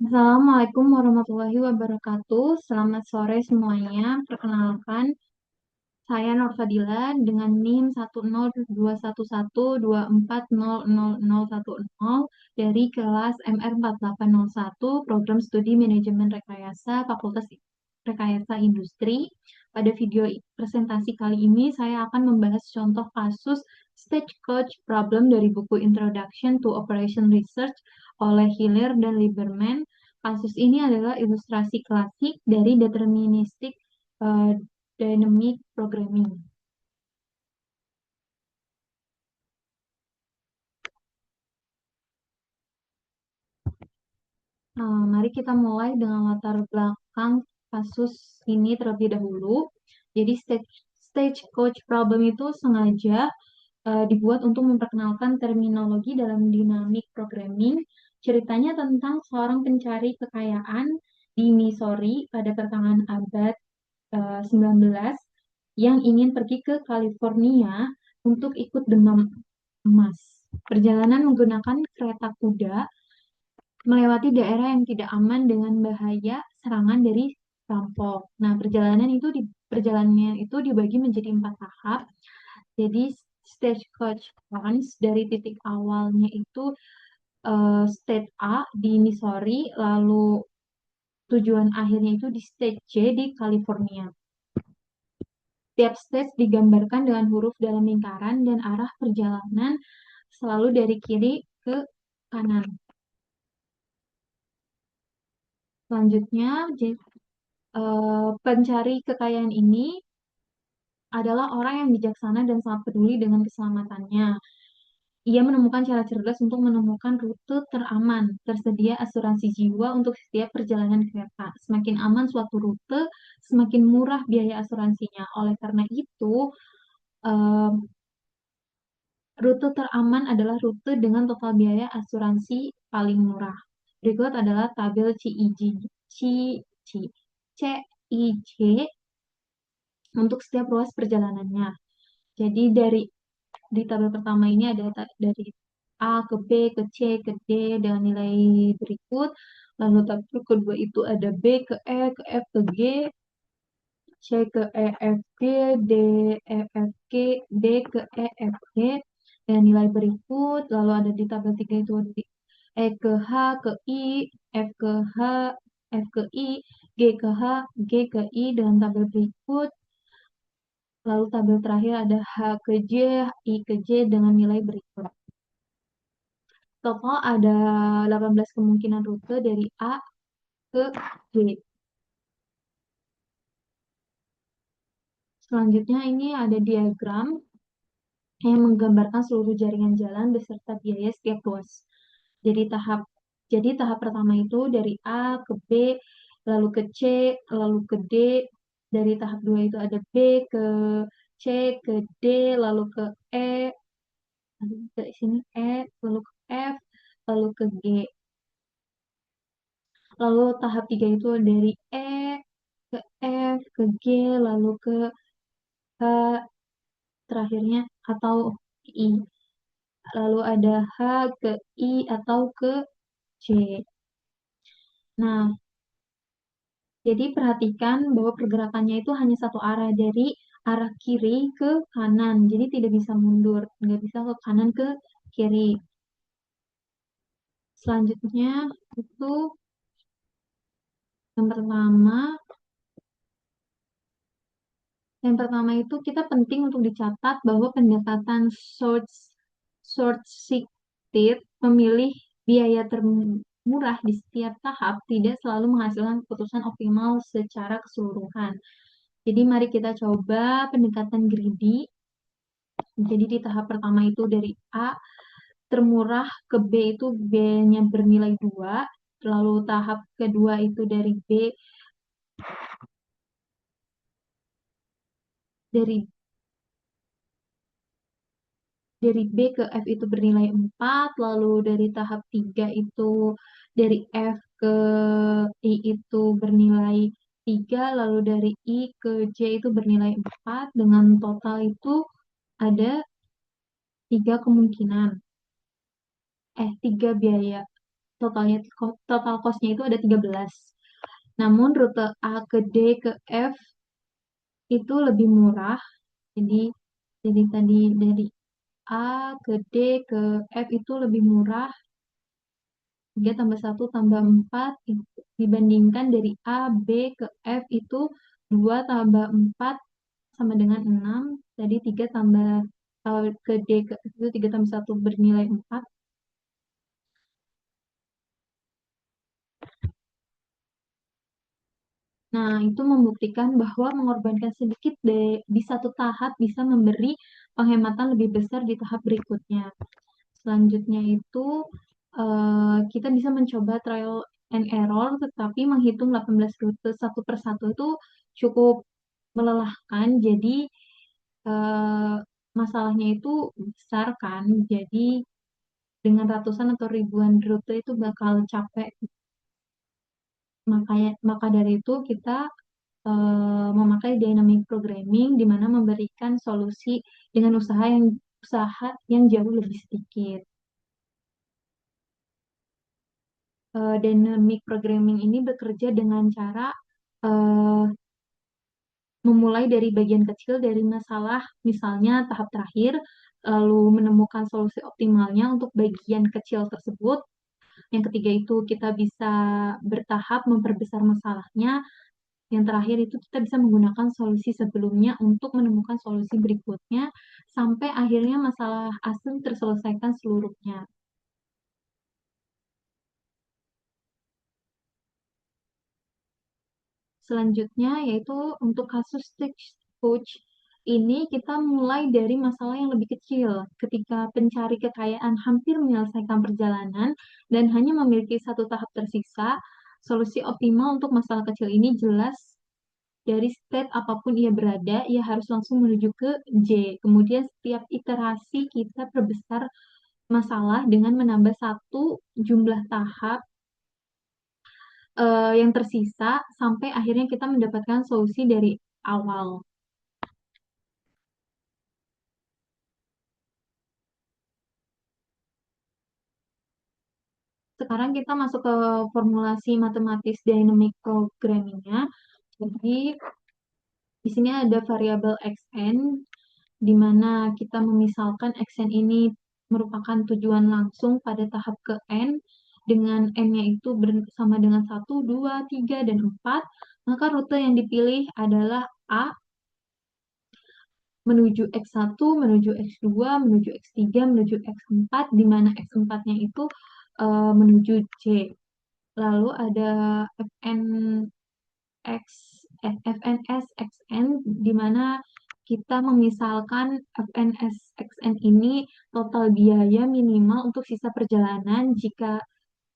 Assalamualaikum warahmatullahi wabarakatuh. Selamat sore semuanya. Perkenalkan, saya Nur Fadila dengan NIM 1021124000010 dari kelas MR4801 Program Studi Manajemen Rekayasa Fakultas Rekayasa Industri. Pada video presentasi kali ini saya akan membahas contoh kasus Stagecoach Problem dari buku Introduction to Operation Research oleh Hiller dan Lieberman. Kasus ini adalah ilustrasi klasik dari deterministic eh, dynamic programming. Mari kita mulai dengan latar belakang kasus ini terlebih dahulu. Jadi stagecoach problem itu sengaja dibuat untuk memperkenalkan terminologi dalam dynamic programming. Ceritanya tentang seorang pencari kekayaan di Missouri pada pertengahan abad 19 yang ingin pergi ke California untuk ikut demam emas. Perjalanan menggunakan kereta kuda melewati daerah yang tidak aman dengan bahaya serangan dari perampok. Nah, perjalanan itu dibagi menjadi 4 tahap. Jadi stagecoach runs dari titik awalnya itu state A di Missouri, lalu tujuan akhirnya itu di state C di California. Tiap stage digambarkan dengan huruf dalam lingkaran dan arah perjalanan selalu dari kiri ke kanan. Selanjutnya, pencari kekayaan ini adalah orang yang bijaksana dan sangat peduli dengan keselamatannya. Ia menemukan cara cerdas untuk menemukan rute teraman. Tersedia asuransi jiwa untuk setiap perjalanan kereta. Semakin aman suatu rute, semakin murah biaya asuransinya. Oleh karena itu, eh, rute teraman adalah rute dengan total biaya asuransi paling murah. Berikut adalah tabel CIJ untuk setiap ruas perjalanannya. Jadi di tabel pertama ini ada dari A ke B ke C ke D dengan nilai berikut. Lalu tabel kedua itu ada B ke E ke F ke G, C ke E F G, D E F G, D ke E F G dan nilai berikut. Lalu ada di tabel 3 itu ada di E ke H ke I, F ke H, F ke I, G ke H, G ke I dengan tabel berikut. Lalu tabel terakhir ada H ke J, I ke J dengan nilai berikut. Total ada 18 kemungkinan rute dari A ke G. Selanjutnya ini ada diagram yang menggambarkan seluruh jaringan jalan beserta biaya setiap ruas. Jadi tahap pertama itu dari A ke B, lalu ke C, lalu ke D. Dari tahap 2 itu ada B ke C, ke D, lalu ke E, lalu ke sini E, lalu ke F, lalu ke G. Lalu tahap 3 itu dari E ke F, ke G, lalu ke H, terakhirnya atau I. Lalu ada H ke I atau ke C. Nah, jadi perhatikan bahwa pergerakannya itu hanya satu arah dari arah kiri ke kanan. Jadi tidak bisa mundur, nggak bisa ke kanan ke kiri. Selanjutnya itu yang pertama, yang pertama itu kita penting untuk dicatat bahwa pendekatan short sighted memilih biaya termurah di setiap tahap tidak selalu menghasilkan keputusan optimal secara keseluruhan. Jadi mari kita coba pendekatan greedy. Jadi di tahap pertama itu dari A termurah ke B itu B-nya bernilai 2. Lalu tahap kedua itu dari dari B ke F itu bernilai 4, lalu dari tahap 3 itu dari F ke I itu bernilai 3, lalu dari I ke J itu bernilai 4, dengan total itu ada 3 kemungkinan, 3 biaya. totalnya total cost-nya itu ada 13. Namun rute A ke D ke F itu lebih murah. Jadi tadi dari A ke D ke F itu lebih murah. 3 tambah 1 tambah 4 dibandingkan dari A, B ke F itu 2 tambah 4 sama dengan 6. Jadi 3 tambah ke D ke F itu 3 tambah 1 bernilai 4. Nah, itu membuktikan bahwa mengorbankan sedikit di satu tahap bisa memberi penghematan lebih besar di tahap berikutnya. Selanjutnya itu kita bisa mencoba trial and error, tetapi menghitung 18 rute satu persatu itu cukup melelahkan. Jadi eh, masalahnya itu besar kan. Jadi dengan ratusan atau ribuan rute itu bakal capek. Maka dari itu kita memakai dynamic programming di mana memberikan solusi dengan usaha yang jauh lebih sedikit. Dynamic programming ini bekerja dengan cara eh, memulai dari bagian kecil dari masalah, misalnya tahap terakhir, lalu menemukan solusi optimalnya untuk bagian kecil tersebut. Yang ketiga itu kita bisa bertahap memperbesar masalahnya. Yang terakhir itu kita bisa menggunakan solusi sebelumnya untuk menemukan solusi berikutnya sampai akhirnya masalah asli terselesaikan seluruhnya. Selanjutnya yaitu untuk kasus stage coach ini kita mulai dari masalah yang lebih kecil. Ketika pencari kekayaan hampir menyelesaikan perjalanan dan hanya memiliki satu tahap tersisa, solusi optimal untuk masalah kecil ini jelas dari state apapun ia berada, ia harus langsung menuju ke J. Kemudian setiap iterasi kita perbesar masalah dengan menambah satu jumlah tahap yang tersisa sampai akhirnya kita mendapatkan solusi dari awal. Sekarang kita masuk ke formulasi matematis dynamic programming-nya. Jadi di sini ada variabel xn di mana kita memisalkan xn ini merupakan tujuan langsung pada tahap ke n dengan n-nya itu bersama dengan 1, 2, 3, dan 4. Maka rute yang dipilih adalah A menuju X1, menuju X2, menuju X3, menuju X4, di mana X4-nya itu menuju C. Lalu ada Fn X, FNS XN, di mana kita memisalkan FNS XN ini total biaya minimal untuk sisa perjalanan jika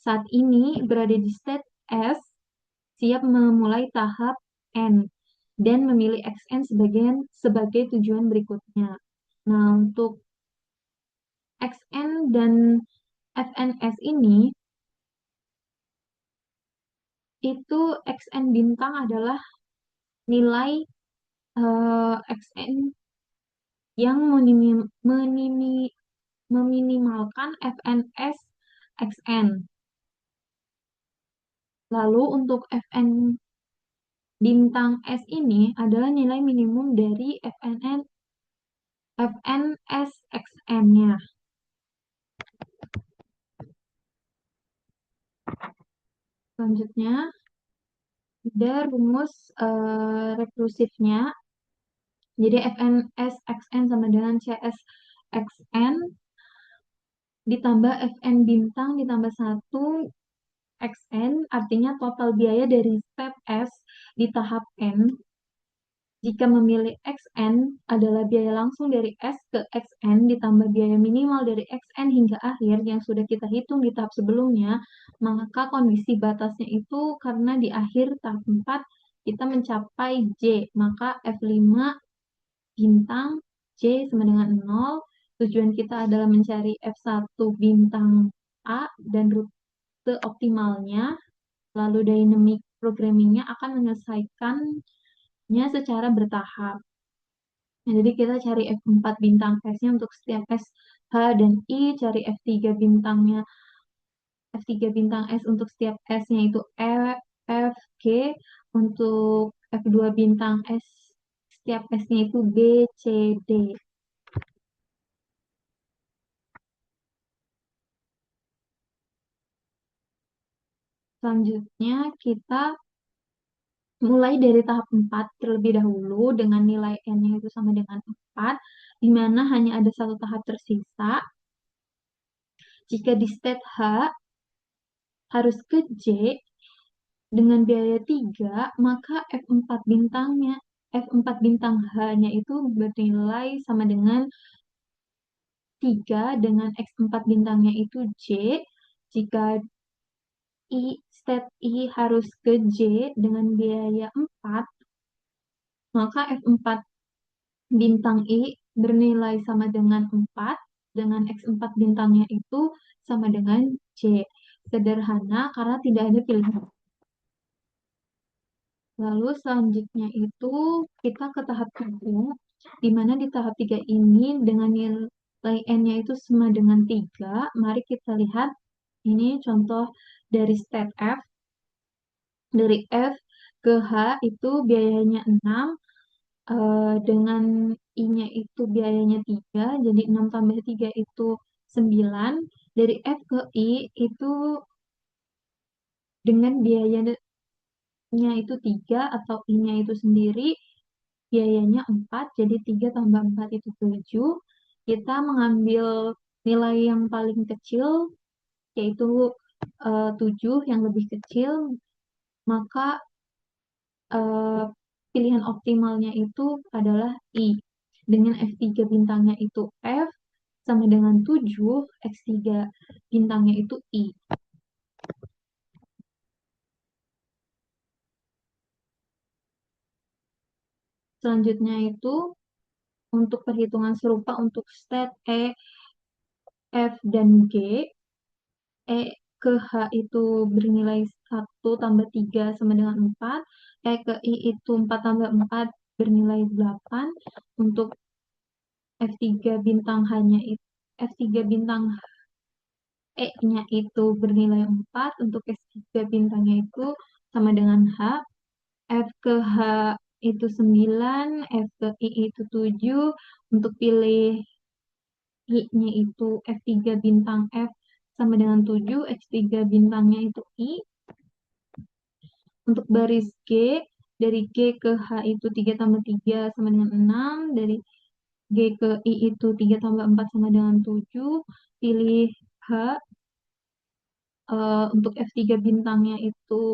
saat ini berada di state S, siap memulai tahap N, dan memilih XN sebagai tujuan berikutnya. Nah, untuk XN dan FNS ini, itu XN bintang adalah nilai XN yang meminimalkan FNS XN. Lalu untuk FN bintang S ini adalah nilai minimum dari FNS XN-nya. Selanjutnya, ada rumus rekursifnya. Jadi FNS XN sama dengan CS XN ditambah FN bintang ditambah 1 XN, artinya total biaya dari step S di tahap N jika memilih XN adalah biaya langsung dari S ke XN ditambah biaya minimal dari XN hingga akhir yang sudah kita hitung di tahap sebelumnya, maka kondisi batasnya itu karena di akhir tahap 4 kita mencapai J, maka F5 bintang J sama dengan 0. Tujuan kita adalah mencari F1 bintang A dan rute optimalnya, lalu dynamic programmingnya akan menyelesaikannya secara bertahap. Nah, jadi kita cari F4 bintang S-nya untuk setiap S, H, dan I, cari F3 bintangnya F3 bintang S untuk setiap S-nya itu F, G, untuk F2 bintang S setiap S-nya itu B, C, D. Selanjutnya kita mulai dari tahap 4 terlebih dahulu dengan nilai N-nya itu sama dengan 4, di mana hanya ada satu tahap tersisa. Jika di state H harus ke J dengan biaya 3, maka F4 bintang H-nya itu bernilai sama dengan 3 dengan X4 bintangnya itu J. Jika state I harus ke J dengan biaya 4, maka F4 bintang I bernilai sama dengan 4 dengan X4 bintangnya itu sama dengan J. Sederhana karena tidak ada pilihan. Lalu selanjutnya itu kita ke tahap 3, di mana di tahap 3 ini dengan nilai N-nya itu sama dengan 3. Mari kita lihat ini contoh dari step F. Dari F ke H itu biayanya 6, dengan I-nya itu biayanya 3, jadi 6 tambah 3 itu 9. Dari F ke I itu dengan biayanya itu 3 atau I-nya itu sendiri biayanya 4, jadi 3 tambah 4 itu 7. Kita mengambil nilai yang paling kecil, yaitu 7 yang lebih kecil, maka eh, pilihan optimalnya itu adalah I. Dengan F3 bintangnya itu F sama dengan 7, X3 bintangnya itu I. Selanjutnya itu untuk perhitungan serupa untuk state E, F, dan G. E ke H itu bernilai 1 tambah 3 sama dengan 4. E ke I itu 4 tambah 4 bernilai 8. Untuk F3 bintang H-nya itu F3 bintang E-nya itu bernilai 4. Untuk S3 bintangnya itu sama dengan H. F ke H itu 9, F ke I itu 7. Untuk pilih I-nya itu F3 bintang F sama dengan 7, X3 bintangnya itu I. Untuk baris G, dari G ke H itu 3 tambah 3 sama dengan 6. Dari G ke I itu 3 tambah 4 sama dengan 7. Pilih H. Untuk F3 bintangnya itu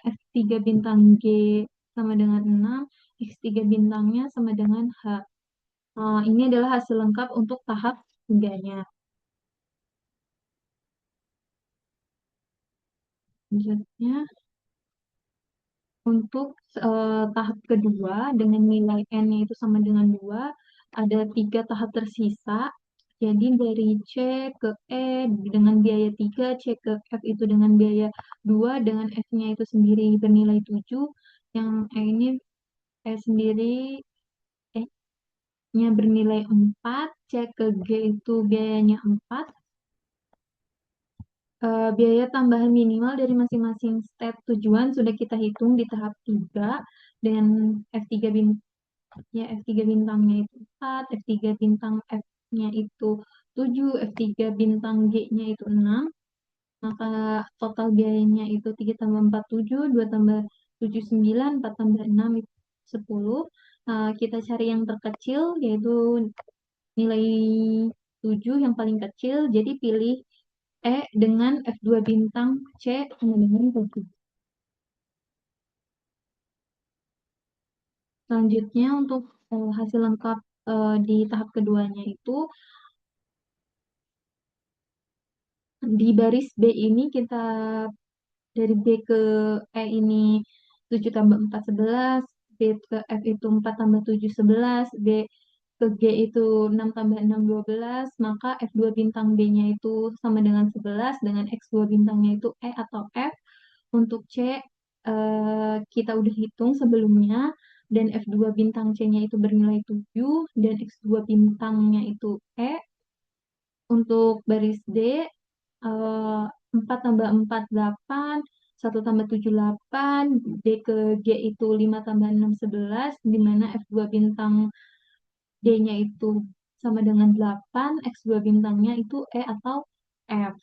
F3 bintang G sama dengan 6. X3 bintangnya sama dengan H. Ini adalah hasil lengkap untuk tahap 3-nya. Selanjutnya, untuk tahap kedua dengan nilai N-nya itu sama dengan 2, ada 3 tahap tersisa. Jadi dari C ke E dengan biaya 3, C ke F itu dengan biaya 2, dengan F-nya itu sendiri bernilai 7. Yang E ini E sendiri E-nya bernilai 4, C ke G itu biayanya 4. Biaya tambahan minimal dari masing-masing step tujuan sudah kita hitung di tahap 3 dengan F3 F3 bintangnya itu 4, F3 bintang F-nya itu 7, F3 bintang G-nya itu 6. Maka total biayanya itu 3 tambah 4 7, 2 tambah 7 9, 4 tambah 6 itu 10. Kita cari yang terkecil yaitu nilai 7 yang paling kecil. Jadi pilih E dengan F2 bintang C sama dengan 7. Selanjutnya untuk hasil lengkap di tahap keduanya itu di baris B ini kita dari B ke E ini 7 tambah 4 11, B ke F itu 4 tambah 7 11, B ke G itu 6 tambah 6 12, maka F2 bintang B-nya itu sama dengan 11, dengan X2 bintangnya itu E atau F. Untuk C, kita udah hitung sebelumnya, dan F2 bintang C-nya itu bernilai 7, dan X2 bintangnya itu E. Untuk baris D, 4 tambah 4 8, 1 tambah 7 8, D ke G itu 5 tambah 6 11, di mana F2 bintang D-nya itu sama dengan 8, X2 bintangnya itu E atau F.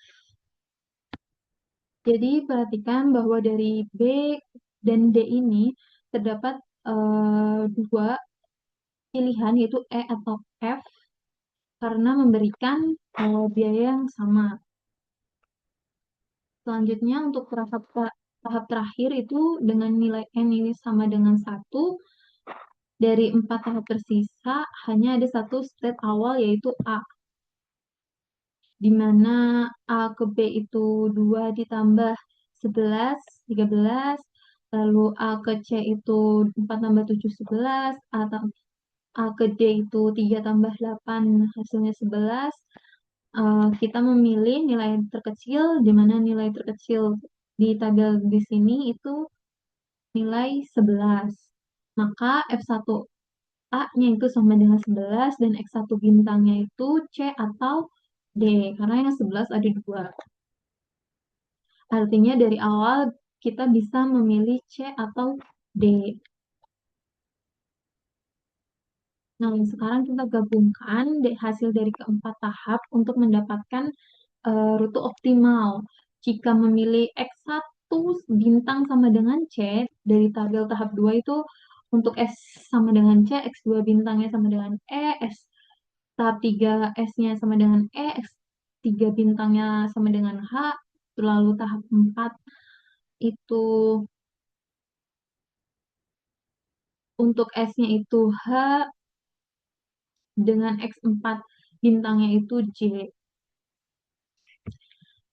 Jadi perhatikan bahwa dari B dan D ini terdapat dua pilihan yaitu E atau F karena memberikan biaya yang sama. Selanjutnya untuk tahap terakhir itu dengan nilai N ini sama dengan 1, dari 4 tahap tersisa hanya ada satu step awal yaitu A, di mana A ke B itu 2 ditambah 11, 13, lalu A ke C itu 4 tambah 7, 11, A ke D itu 3 tambah 8, hasilnya 11. Kita memilih nilai terkecil, di mana nilai terkecil di tabel di sini itu nilai 11. Maka F1 A-nya itu sama dengan 11 dan X1 bintangnya itu C atau D, karena yang 11 ada dua. Artinya dari awal kita bisa memilih C atau D. Nah, sekarang kita gabungkan hasil dari keempat tahap untuk mendapatkan rute optimal. Jika memilih X1 bintang sama dengan C, dari tabel tahap 2 itu untuk S sama dengan C, X2 bintangnya sama dengan E, tahap 3 S-nya sama dengan E, X3 bintangnya sama dengan H, lalu tahap 4 itu untuk S-nya itu H, dengan X4 bintangnya itu J.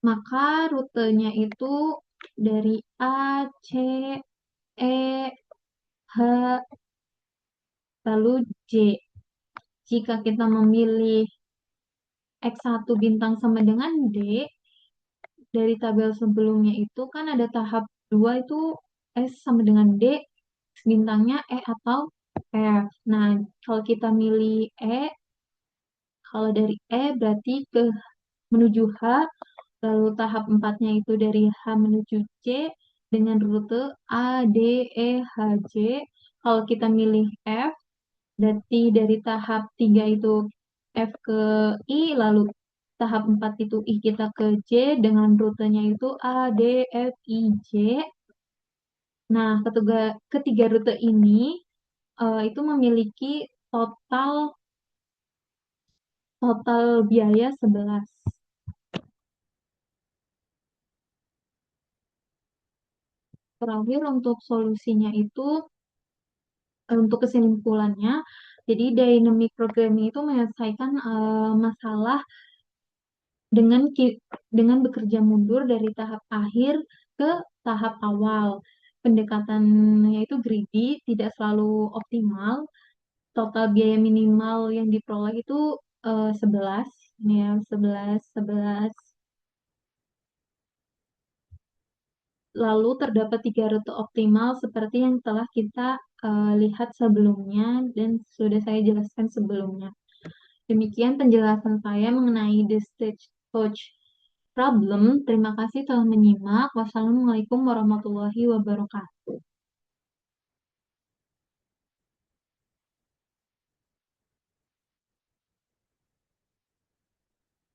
Maka rutenya itu dari A, C, E, H, lalu J. Jika kita memilih X1 bintang sama dengan D, dari tabel sebelumnya itu kan ada tahap 2 itu S sama dengan D, bintangnya E atau F. Nah, kalau kita milih E, kalau dari E berarti menuju H, lalu tahap empatnya itu dari H menuju C dengan rute A, D, E, H, J. Kalau kita milih F, berarti dari tahap 3 itu F ke I, lalu tahap 4 itu I kita ke J dengan rutenya itu A, D, F, I, J. Nah, ketiga rute ini itu memiliki total total biaya 11. Terakhir untuk solusinya itu untuk kesimpulannya, jadi dynamic programming itu menyelesaikan masalah dengan bekerja mundur dari tahap akhir ke tahap awal. Pendekatannya itu greedy, tidak selalu optimal. Total biaya minimal yang diperoleh itu 11, ini ya 11, 11. Lalu terdapat 3 rute optimal seperti yang telah kita lihat sebelumnya dan sudah saya jelaskan sebelumnya. Demikian penjelasan saya mengenai the stagecoach problem. Terima kasih telah menyimak. Wassalamualaikum warahmatullahi wabarakatuh.